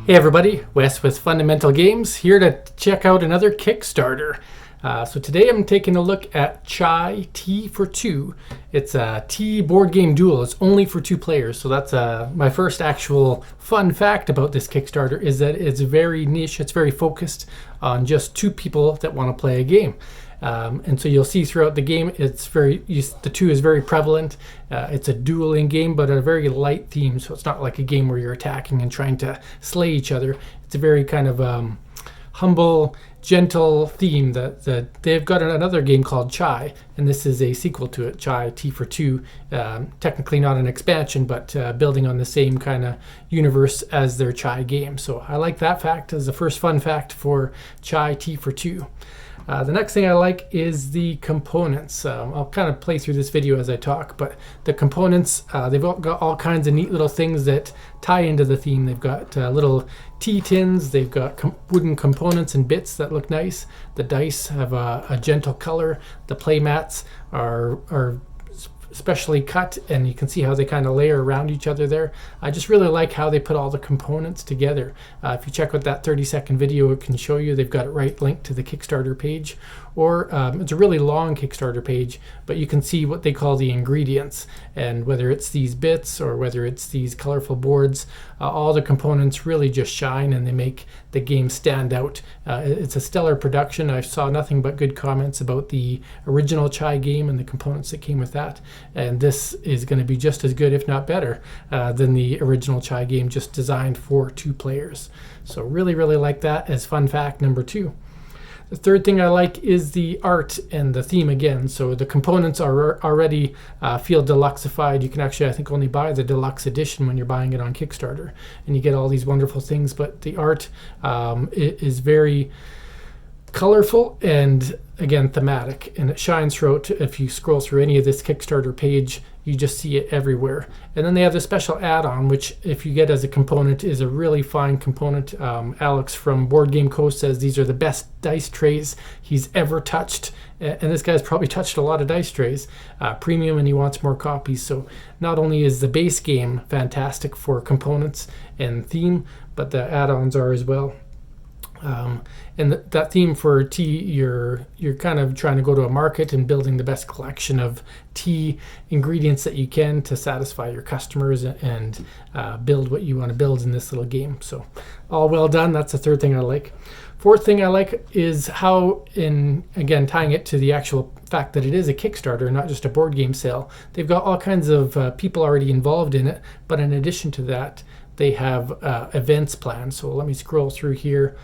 Hey everybody, Wes with Fundamental Games, here to check out another Kickstarter. So today I'm taking a look at Chai Tea for Two. It's a tea board game duel. It's only for 2 players. So that's my first actual fun fact about this Kickstarter is that it's very niche. It's very focused on just 2 people that want to play a game. And so you'll see throughout the game, the 2 is very prevalent. It's a dueling game, but a very light theme. So it's not like a game where you're attacking and trying to slay each other. It's a very kind of humble, gentle theme. That they've got another game called Chai, and this is a sequel to it, Chai Tea for Two. Technically not an expansion, but building on the same kind of universe as their Chai game. So I like that fact as the first fun fact for Chai Tea for Two. The next thing I like is the components. I'll kind of play through this video as I talk, but the components, they've got all kinds of neat little things that tie into the theme. They've got little tea tins, they've got wooden components and bits that look nice. The dice have a gentle color. The play mats are specially cut, and you can see how they kind of layer around each other there. I just really like how they put all the components together. If you check out that 30-second video, it can show you. They've got it right linked to the Kickstarter page, or it's a really long Kickstarter page, but you can see what they call the ingredients, and whether it's these bits or whether it's these colorful boards, all the components really just shine and they make the game stand out. It's a stellar production. I saw nothing but good comments about the original Chai game and the components that came with that, and this is going to be just as good, if not better, than the original Chai game, just designed for 2 players. So really like that as fun fact number 2. The third thing I like is the art and the theme again. So the components are already feel deluxeified. You can actually, I think, only buy the deluxe edition when you're buying it on Kickstarter, and you get all these wonderful things. But the art is very colorful and, again, thematic, and it shines throughout. If you scroll through any of this Kickstarter page, you just see it everywhere. And then they have the special add-on, which if you get as a component is a really fine component. Alex from Board Game Co says these are the best dice trays he's ever touched, and this guy's probably touched a lot of dice trays. Premium, and he wants more copies. So not only is the base game fantastic for components and theme, but the add-ons are as well. And that theme for tea, you're kind of trying to go to a market and building the best collection of tea ingredients that you can to satisfy your customers and build what you want to build in this little game. So all well done. That's the third thing I like. Fourth thing I like is how, again, tying it to the actual fact that it is a Kickstarter, not just a board game sale, they've got all kinds of people already involved in it. But in addition to that, they have events planned. So let me scroll through here.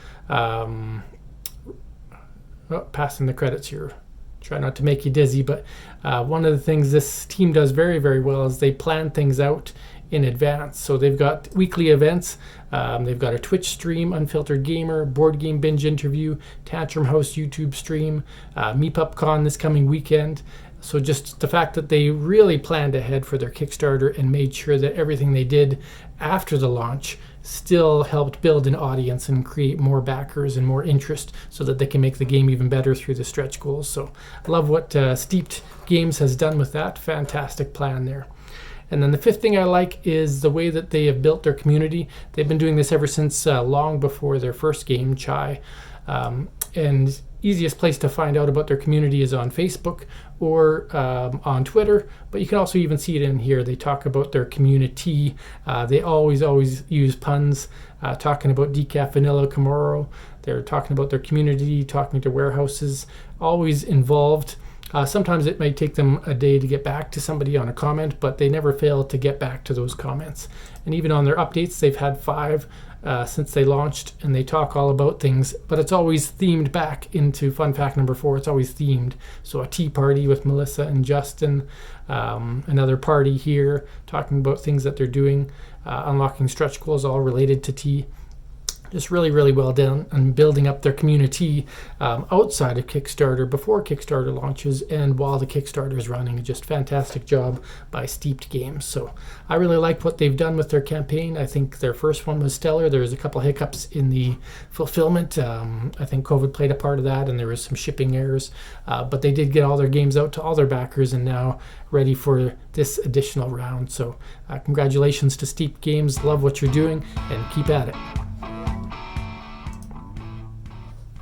Passing the credits here. Try not to make you dizzy, but one of the things this team does very well is they plan things out in advance. So they've got weekly events. They've got a Twitch stream, Unfiltered Gamer, Board Game Binge interview, Tantrum House YouTube stream, MeepupCon this coming weekend. So just the fact that they really planned ahead for their Kickstarter and made sure that everything they did after the launch still helped build an audience and create more backers and more interest so that they can make the game even better through the stretch goals. So I love what Steeped Games has done with that. Fantastic plan there. And then the fifth thing I like is the way that they have built their community. They've been doing this ever since long before their first game, Chai. And easiest place to find out about their community is on Facebook or on Twitter, but you can also even see it in here. They talk about their community. They always use puns, talking about Decaf Vanilla Camaro. They're talking about their community, talking to warehouses, always involved. Sometimes it might take them a day to get back to somebody on a comment, but they never fail to get back to those comments. And even on their updates, they've had 5 since they launched, and they talk all about things, but it's always themed back into fun fact number 4. It's always themed. So a tea party with Melissa and Justin, another party here talking about things that they're doing, unlocking stretch goals all related to tea. Just really well done on building up their community outside of Kickstarter, before Kickstarter launches, and while the Kickstarter is running. Just fantastic job by Steeped Games. So I really like what they've done with their campaign. I think their first one was stellar. There was a couple hiccups in the fulfillment. I think COVID played a part of that, and there was some shipping errors. But they did get all their games out to all their backers, and now ready for this additional round. So congratulations to Steeped Games. Love what you're doing, and keep at it.